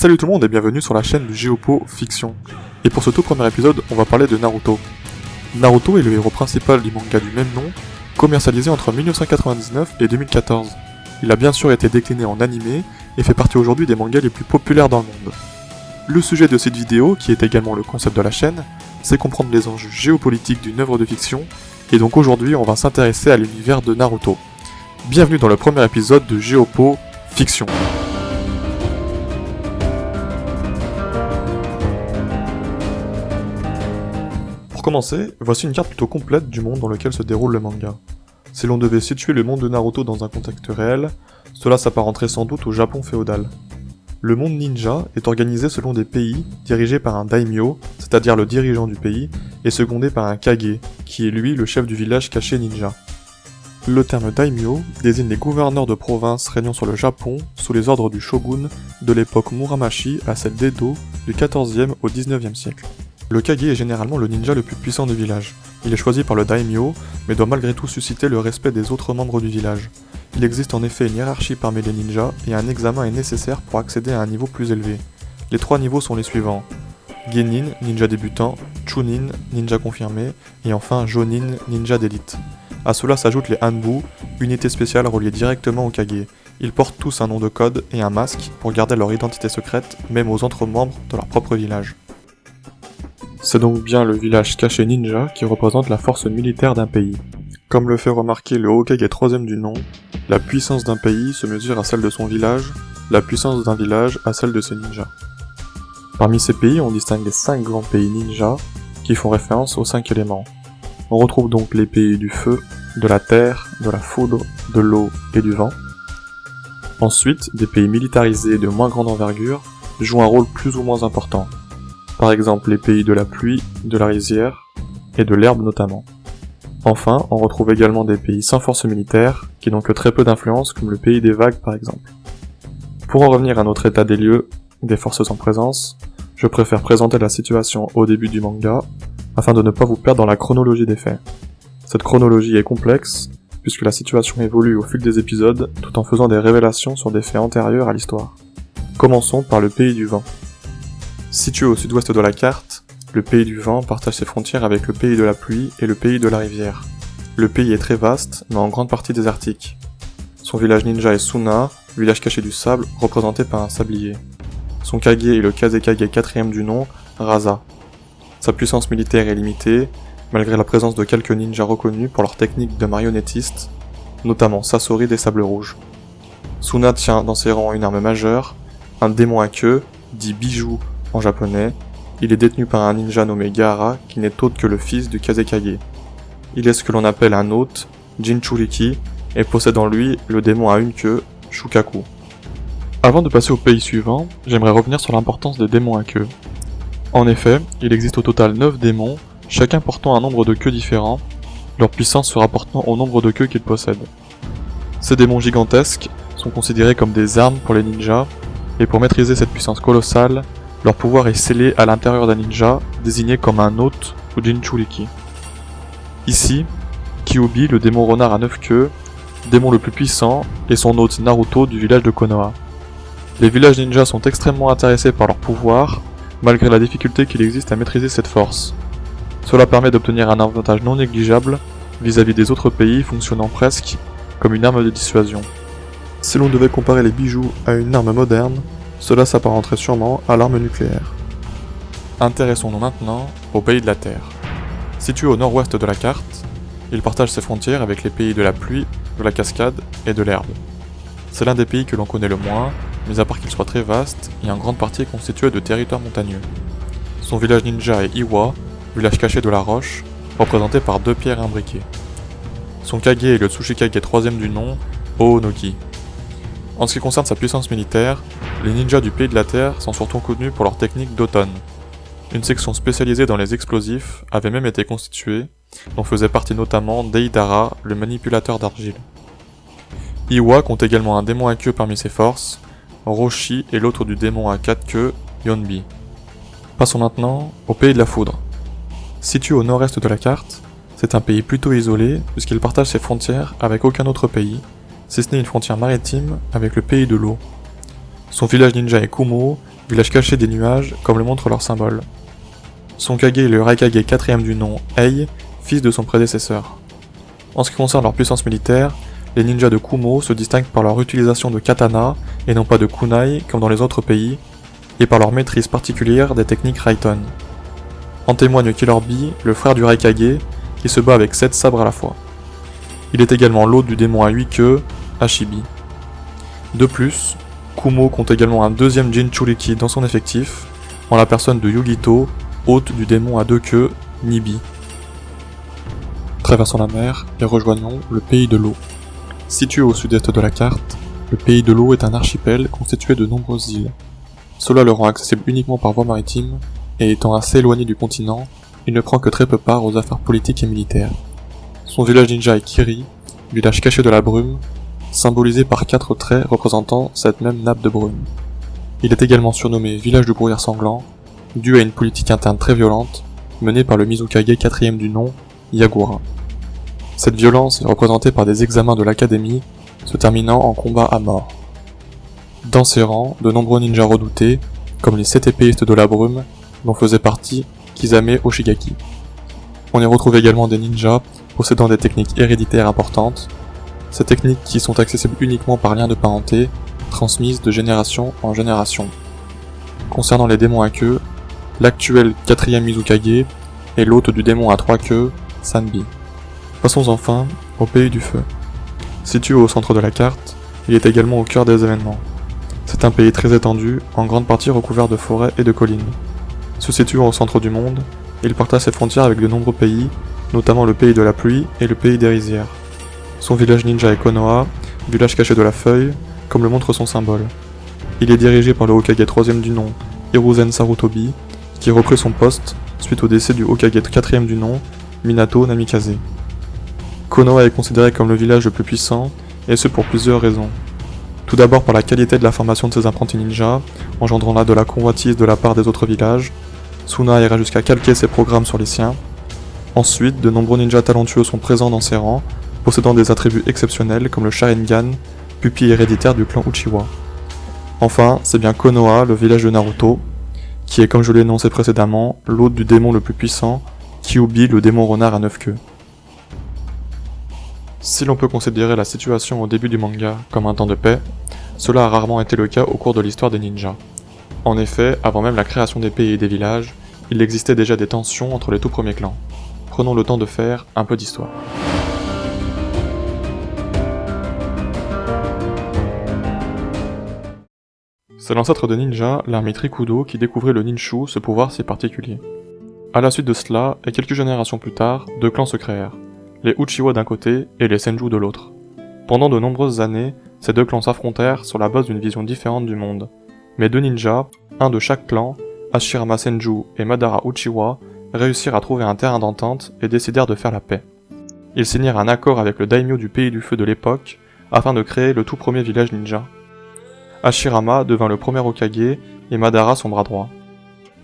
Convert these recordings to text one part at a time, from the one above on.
Salut tout le monde et bienvenue sur la chaîne du Géopo Fiction. Et pour ce tout premier épisode, on va parler de Naruto. Naruto est le héros principal du manga du même nom, commercialisé entre 1999 et 2014. Il a bien sûr été décliné en animé et fait partie aujourd'hui des mangas les plus populaires dans le monde. Le sujet de cette vidéo, qui est également le concept de la chaîne, c'est comprendre les enjeux géopolitiques d'une œuvre de fiction, et donc aujourd'hui on va s'intéresser à l'univers de Naruto. Bienvenue dans le premier épisode de Géopo Fiction. Pour commencer, voici une carte plutôt complète du monde dans lequel se déroule le manga. Si l'on devait situer le monde de Naruto dans un contexte réel, cela s'apparenterait sans doute au Japon féodal. Le monde ninja est organisé selon des pays dirigés par un daimyo, c'est-à-dire le dirigeant du pays, et secondé par un kage, qui est lui le chef du village caché ninja. Le terme daimyo désigne les gouverneurs de province régnant sur le Japon sous les ordres du shogun de l'époque Muromachi à celle d'Edo du 14e au 19e siècle. Le kage est généralement le ninja le plus puissant du village. Il est choisi par le daimyo, mais doit malgré tout susciter le respect des autres membres du village. Il existe en effet une hiérarchie parmi les ninjas, et un examen est nécessaire pour accéder à un niveau plus élevé. Les 3 niveaux sont les suivants: Genin, ninja débutant, Chunin, ninja confirmé, et enfin Jonin, ninja d'élite. À cela s'ajoutent les Hanbu, unités spéciales reliées directement au kage. Ils portent tous un nom de code et un masque pour garder leur identité secrète, même aux autres membres de leur propre village. C'est donc bien le village caché ninja qui représente la force militaire d'un pays. Comme le fait remarquer le Hokage 3ème du nom, la puissance d'un pays se mesure à celle de son village, la puissance d'un village à celle de ses ninjas. Parmi ces pays, on distingue les 5 grands pays ninja qui font référence aux 5 éléments. On retrouve donc les pays du feu, de la terre, de la foudre, de l'eau et du vent. Ensuite, des pays militarisés de moins grande envergure jouent un rôle plus ou moins important. Par exemple les pays de la pluie, de la rizière et de l'herbe notamment. Enfin, on retrouve également des pays sans force militaire, qui n'ont que très peu d'influence, comme le pays des vagues par exemple. Pour en revenir à notre état des lieux, des forces en présence, je préfère présenter la situation au début du manga, afin de ne pas vous perdre dans la chronologie des faits. Cette chronologie est complexe, puisque la situation évolue au fil des épisodes, tout en faisant des révélations sur des faits antérieurs à l'histoire. Commençons par le pays du vent. Situé au sud-ouest de la carte, le pays du vent partage ses frontières avec le pays de la pluie et le pays de la rivière. Le pays est très vaste, mais en grande partie désertique. Son village ninja est Suna, village caché du sable, représenté par un sablier. Son kage est le Kazekage 4ème du nom, Rasa. Sa puissance militaire est limitée, malgré la présence de quelques ninjas reconnus pour leur technique de marionnettistes, notamment Sasori des Sables Rouges. Suna tient dans ses rangs une arme majeure, un démon à queue, dit bijou en japonais. Il est détenu par un ninja nommé Gaara, qui n'est autre que le fils du Kazekage. Il est ce que l'on appelle un hôte, Jinchuriki, et possède en lui le démon à une queue, Shukaku. Avant de passer au pays suivant, j'aimerais revenir sur l'importance des démons à queue. En effet, il existe au total 9 démons, chacun portant un nombre de queues différent, leur puissance se rapportant au nombre de queues qu'ils possèdent. Ces démons gigantesques sont considérés comme des armes pour les ninjas, et pour maîtriser cette puissance colossale, leur pouvoir est scellé à l'intérieur d'un ninja, désigné comme un hôte ou Jinchuriki. Ici, Kyuubi, le démon renard à 9 queues, démon le plus puissant, est son hôte Naruto du village de Konoha. Les villages ninjas sont extrêmement intéressés par leur pouvoir, malgré la difficulté qu'il existe à maîtriser cette force. Cela permet d'obtenir un avantage non négligeable vis-à-vis des autres pays, fonctionnant presque comme une arme de dissuasion. Si l'on devait comparer les bijoux à une arme moderne, cela s'apparenterait sûrement à l'arme nucléaire. Intéressons-nous maintenant au pays de la Terre. Situé au nord-ouest de la carte, il partage ses frontières avec les pays de la pluie, de la cascade et de l'herbe. C'est l'un des pays que l'on connaît le moins, mais à part qu'il soit très vaste, et en grande partie constitué de territoires montagneux. Son village ninja est Iwa, village caché de la roche, représenté par 2 pierres imbriquées. Son kage est le Tsuchikage 3ème du nom, Oonoki. En ce qui concerne sa puissance militaire, les ninjas du pays de la Terre sont surtout connus pour leur technique d'automne. Une section spécialisée dans les explosifs avait même été constituée, dont faisait partie notamment Deidara, le manipulateur d'argile. Iwa compte également un démon à queue parmi ses forces, Roshi est l'autre du démon à 4 queues, Yonbi. Passons maintenant au pays de la foudre. Situé au nord-est de la carte, c'est un pays plutôt isolé puisqu'il partage ses frontières avec aucun autre pays, si ce n'est une frontière maritime avec le pays de l'eau. Son village ninja est Kumo, village caché des nuages, comme le montre leur symbole. Son Kage est le Raikage 4ème du nom, Ei, fils de son prédécesseur. En ce qui concerne leur puissance militaire, les ninjas de Kumo se distinguent par leur utilisation de katana et non pas de kunai comme dans les autres pays, et par leur maîtrise particulière des techniques Raiten. En témoigne Killer Bee, le frère du Raikage, qui se bat avec 7 sabres à la fois. Il est également l'hôte du démon à 8 queues, Hashibi. De plus, Kumo compte également un deuxième Jinchuriki dans son effectif, en la personne de Yugito, hôte du démon à 2 queues, Nibi. Traversons la mer et rejoignons le pays de l'eau. Situé au sud-est de la carte, le pays de l'eau est un archipel constitué de nombreuses îles. Cela le rend accessible uniquement par voie maritime, et étant assez éloigné du continent, il ne prend que très peu part aux affaires politiques et militaires. Son village ninja est Kiri, village caché de la brume, symbolisé par 4 traits représentant cette même nappe de brume. Il est également surnommé village du brouillard sanglant, dû à une politique interne très violente, menée par le Mizukage 4ème du nom, Yagura. Cette violence est représentée par des examens de l'académie, se terminant en combat à mort. Dans ses rangs, de nombreux ninjas redoutés, comme les 7 épéistes de la brume, dont faisait partie Kisame Oshigaki. On y retrouve également des ninjas possédant des techniques héréditaires importantes, ces techniques qui sont accessibles uniquement par lien de parenté, transmises de génération en génération. Concernant les démons à queue, l'actuel 4ème Mizukage est l'hôte du démon à 3 queues, Sanbi. Passons enfin au pays du feu. Situé au centre de la carte, il est également au cœur des événements. C'est un pays très étendu, en grande partie recouvert de forêts et de collines. Se situant au centre du monde, il partage ses frontières avec de nombreux pays, notamment le pays de la pluie et le pays des rizières. Son village ninja est Konoha, village caché de la feuille, comme le montre son symbole. Il est dirigé par le Hokage 3ème du nom, Hiruzen Sarutobi, qui reprit son poste suite au décès du Hokage 4ème du nom, Minato Namikaze. Konoha est considéré comme le village le plus puissant, et ce pour plusieurs raisons. Tout d'abord par la qualité de la formation de ses apprentis ninjas, engendrant là de la convoitise de la part des autres villages. Suna ira jusqu'à calquer ses programmes sur les siens. Ensuite, de nombreux ninjas talentueux sont présents dans ses rangs, possédant des attributs exceptionnels comme le Sharingan, pupille héréditaire du clan Uchiwa. Enfin, c'est bien Konoha, le village de Naruto, qui est, comme je l'ai énoncé précédemment, l'hôte du démon le plus puissant, Kyuubi, le démon renard à 9 queues. Si l'on peut considérer la situation au début du manga comme un temps de paix, cela a rarement été le cas au cours de l'histoire des ninjas. En effet, avant même la création des pays et des villages, il existait déjà des tensions entre les tout premiers clans. Prenons le temps de faire un peu d'histoire. C'est l'ancêtre des ninjas, l'ermite Rikudo, qui découvrit le Ninshu, ce pouvoir si particulier. À la suite de cela, et quelques générations plus tard, 2 clans se créèrent, les Uchiwa d'un côté et les Senju de l'autre. Pendant de nombreuses années, ces 2 clans s'affrontèrent sur la base d'une vision différente du monde. Mais 2 ninjas, un de chaque clan, Hashirama Senju et Madara Uchiwa, réussirent à trouver un terrain d'entente et décidèrent de faire la paix. Ils signèrent un accord avec le daimyo du pays du feu de l'époque, afin de créer le tout premier village ninja. Hashirama devint le premier Hokage et Madara son bras droit.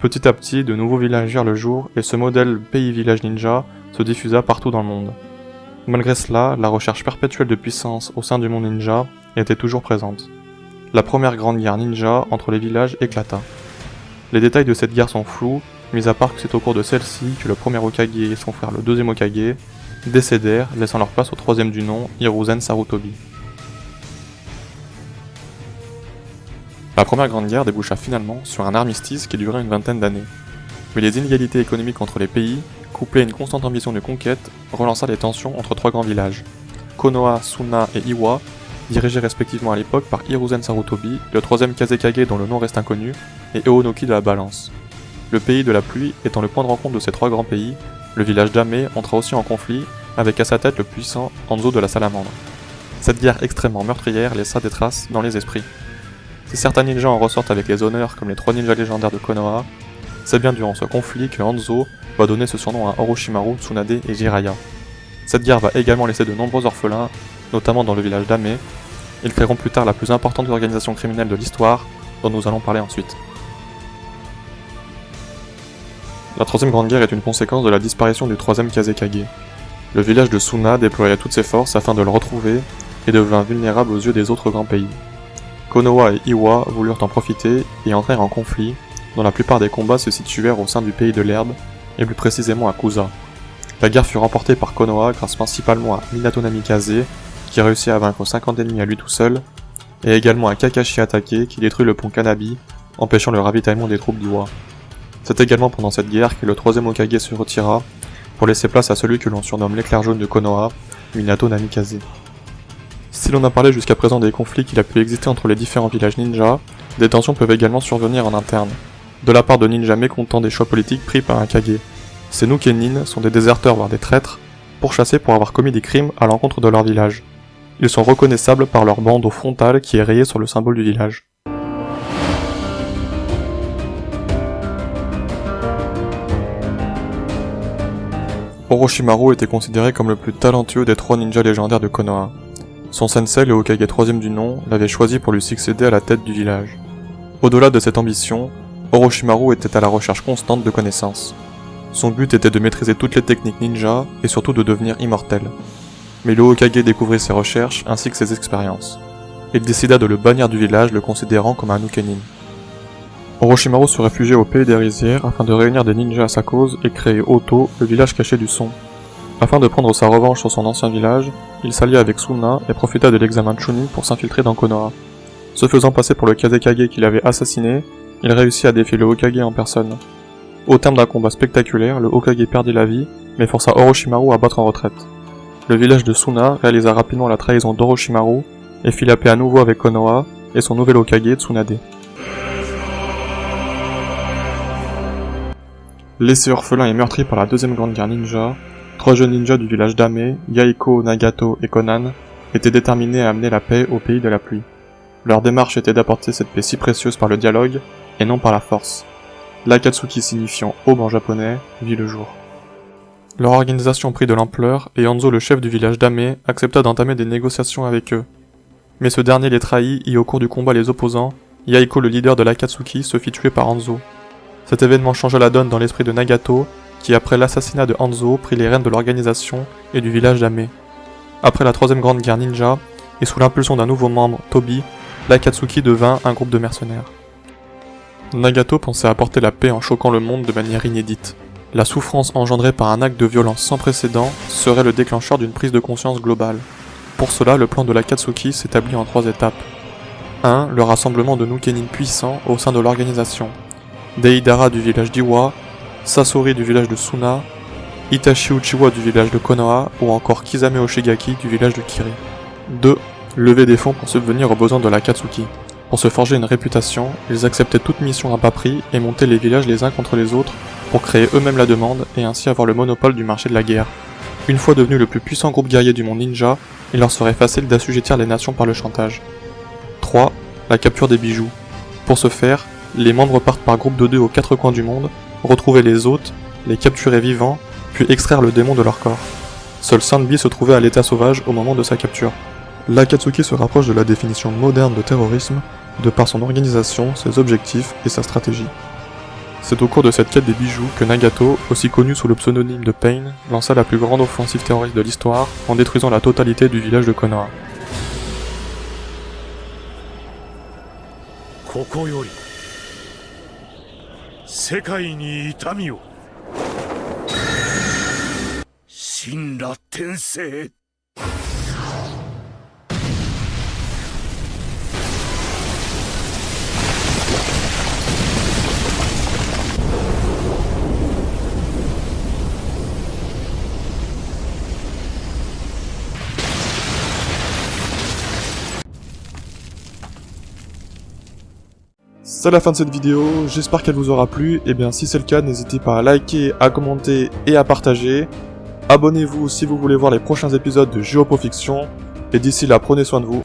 Petit à petit, de nouveaux villages virent le jour et ce modèle pays-village ninja se diffusa partout dans le monde. Malgré cela, la recherche perpétuelle de puissance au sein du monde ninja était toujours présente. La première grande guerre ninja entre les villages éclata. Les détails de cette guerre sont flous, mis à part que c'est au cours de celle-ci que le premier Hokage et son frère le deuxième Hokage décédèrent, laissant leur place au troisième du nom, Hiruzen Sarutobi. La première grande guerre déboucha finalement sur un armistice qui durait une vingtaine d'années. Mais les inégalités économiques entre les pays, couplées à une constante ambition de conquête, relança les tensions entre 3 grands villages. Konoha, Suna et Iwa, dirigés respectivement à l'époque par Hiruzen Sarutobi, le troisième Kazekage dont le nom reste inconnu, et Eonoki de la Balance. Le pays de la pluie étant le point de rencontre de ces 3 grands pays, le village d'Ame entra aussi en conflit, avec à sa tête le puissant Hanzo de la Salamandre. Cette guerre extrêmement meurtrière laissa des traces dans les esprits. Si certains ninjas en ressortent avec les honneurs comme les 3 ninjas légendaires de Konoha, c'est bien durant ce conflit que Hanzo va donner ce surnom à Orochimaru, Tsunade et Jiraiya. Cette guerre va également laisser de nombreux orphelins, notamment dans le village d'Ame. Ils créeront plus tard la plus importante organisation criminelle de l'histoire, dont nous allons parler ensuite. La troisième grande guerre est une conséquence de la disparition du troisième Kazekage. Le village de Suna déploya toutes ses forces afin de le retrouver et devint vulnérable aux yeux des autres grands pays. Konoha et Iwa voulurent en profiter et entrèrent en conflit, dont la plupart des combats se situèrent au sein du pays de l'herbe, et plus précisément à Kusa. La guerre fut remportée par Konoha grâce principalement à Minato Namikaze, qui réussit à vaincre 50 ennemis à lui tout seul, et également à Kakashi Hatake qui détruit le pont Kanabi, empêchant le ravitaillement des troupes d'Iwa. C'est également pendant cette guerre que le troisième Hokage se retira, pour laisser place à celui que l'on surnomme l'éclair jaune de Konoha, Minato Namikaze. Si l'on a parlé jusqu'à présent des conflits qu'il a pu exister entre les différents villages ninja, des tensions peuvent également survenir en interne, de la part de ninjas mécontents des choix politiques pris par un Kage. Ces Nukenin sont des déserteurs voire des traîtres, pourchassés pour avoir commis des crimes à l'encontre de leur village. Ils sont reconnaissables par leur bandeau frontal qui est rayé sur le symbole du village. Orochimaru était considéré comme le plus talentueux des 3 ninjas légendaires de Konoha. Son sensei, le Hokage 3e du nom, l'avait choisi pour lui succéder à la tête du village. Au-delà de cette ambition, Orochimaru était à la recherche constante de connaissances. Son but était de maîtriser toutes les techniques ninja et surtout de devenir immortel. Mais le Hokage découvrit ses recherches ainsi que ses expériences. Il décida de le bannir du village, le considérant comme un Nukenin. Orochimaru se réfugia au pays des rizières afin de réunir des ninjas à sa cause et créer Oto, le village caché du son. Afin de prendre sa revanche sur son ancien village, il s'allia avec Suna et profita de l'examen Chunin pour s'infiltrer dans Konoha. Se faisant passer pour le Kazekage qu'il avait assassiné, il réussit à défier le Hokage en personne. Au terme d'un combat spectaculaire, le Hokage perdit la vie, mais força Orochimaru à battre en retraite. Le village de Suna réalisa rapidement la trahison d'Orochimaru et fit la paix à nouveau avec Konoha et son nouvel Hokage Tsunade. Laissé orphelin et meurtri par la deuxième grande guerre ninja, 3 jeunes ninjas du village d'Ame, Yaiko, Nagato et Konan, étaient déterminés à amener la paix au pays de la pluie. Leur démarche était d'apporter cette paix si précieuse par le dialogue, et non par la force. L'Akatsuki signifiant aube en japonais, vit le jour. Leur organisation prit de l'ampleur, et Hanzo, le chef du village d'Ame, accepta d'entamer des négociations avec eux. Mais ce dernier les trahit, et au cours du combat les opposant, Yaiko, le leader de l'Akatsuki, se fit tuer par Hanzo. Cet événement changea la donne dans l'esprit de Nagato, qui après l'assassinat de Hanzo prit les rênes de l'organisation et du village d'Ame. Après la troisième grande guerre ninja, et sous l'impulsion d'un nouveau membre, Tobi, l'Akatsuki devint un groupe de mercenaires. Nagato pensait apporter la paix en choquant le monde de manière inédite. La souffrance engendrée par un acte de violence sans précédent serait le déclencheur d'une prise de conscience globale. Pour cela, le plan de l'Akatsuki s'établit en 3 étapes. 1. Le rassemblement de Nukenin puissants au sein de l'organisation. Deidara du village d'Iwa, Sasori du village de Suna, Itachi Uchiwa du village de Konoha ou encore Kisame Oshigaki du village de Kiri. 2. Lever des fonds pour subvenir aux besoins de l'Akatsuki. Pour se forger une réputation, ils acceptaient toute mission à bas prix et montaient les villages les uns contre les autres pour créer eux-mêmes la demande et ainsi avoir le monopole du marché de la guerre. Une fois devenu le plus puissant groupe guerrier du monde ninja, il leur serait facile d'assujettir les nations par le chantage. 3. La capture des bijoux. Pour ce faire, les membres partent par groupe de 2 aux 4 coins du monde, retrouver les hôtes, les capturer vivants, puis extraire le démon de leur corps. Seul Sanbi se trouvait à l'état sauvage au moment de sa capture. L'Akatsuki se rapproche de la définition moderne de terrorisme, de par son organisation, ses objectifs et sa stratégie. C'est au cours de cette quête des bijoux que Nagato, aussi connu sous le pseudonyme de Pain, lança la plus grande offensive terroriste de l'histoire en détruisant la totalité du village de Konoha. 世界に痛みを神羅転生C'est la fin de cette vidéo, j'espère qu'elle vous aura plu, et bien si c'est le cas, n'hésitez pas à liker, à commenter et à partager. Abonnez-vous si vous voulez voir les prochains épisodes de Géopo Fiction, et d'ici là, prenez soin de vous,